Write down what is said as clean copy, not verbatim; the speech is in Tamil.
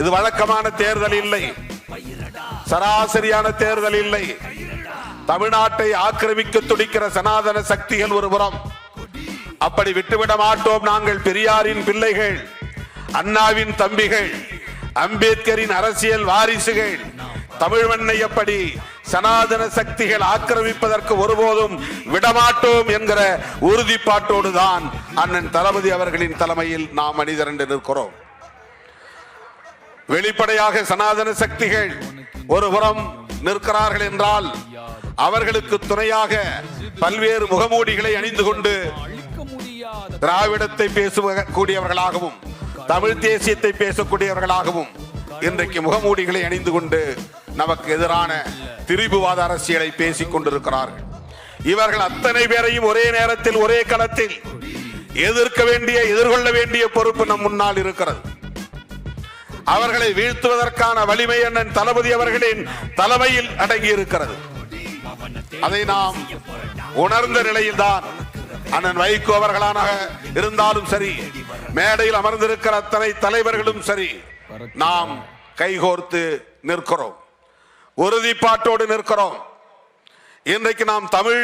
இது வழக்கமான தேர்தல் இல்லை, சராசரியான தேர்தல் இல்லை. தமிழ்நாட்டை ஆக்கிரமிக்க துடிக்கிற சனாதன சக்திகள் ஒருபுறம். அப்படி விட்டுவிட மாட்டோம். நாங்கள் பெரியாரின் பிள்ளைகள், அண்ணாவின் தம்பிகள், அம்பேத்கரின் அரசியல் வாரிசுகள். தமிழ் மண்ணை எப்படி சனாதன சக்திகள் ஆக்கிரமிப்பதற்கு ஒருபோதும் விடமாட்டோம் என்கிற உறுதிப்பாட்டோடு தான் அண்ணன் தளபதி அவர்களின் தலைமையில் நாம் அணிதிரண்டு நிற்கிறோம். வெளிப்படையாக சனாதன சக்திகள் ஒருபுறம் நிற்கிறார்கள் என்றால் அவர்களுக்கு துணையாக பல்வேறு முகமூடிகளை அணிந்து கொண்டு திராவிடத்தை பேசக்கூடியவர்களாகவும் தமிழ் தேசியத்தை பேசக்கூடியவர்களாகவும் இன்றைக்கு முகமூடிகளை அணிந்து கொண்டு நமக்கு எதிரான திரிபுவாத அரசியலை பேசிக் கொண்டிருக்கிறார்கள். இவர்கள் அத்தனை பேரையும் ஒரே நேரத்தில் ஒரே களத்தில் எதிர்கொள்ள வேண்டிய பொறுப்பு நம் முன்னால் இருக்கிறது. அவர்களை வீழ்த்துவதற்கான வலிமை அண்ணன் தளபதி அவர்களின் தலைமையில் அடங்கி இருக்கிறது. அதை நாம் உணர்ந்த நிலையில்தான் அண்ணன் வைகோ அவர்களான இருந்தாலும் சரி, மேடையில் அமர்ந்திருக்கிற அத்தனை தலைவர்களும் சரி, நாம் கைகோர்த்து நிற்கிறோம், உறுதிப்பாட்டோடு நிற்கிறோம். இன்றைக்கு நாம் தமிழ்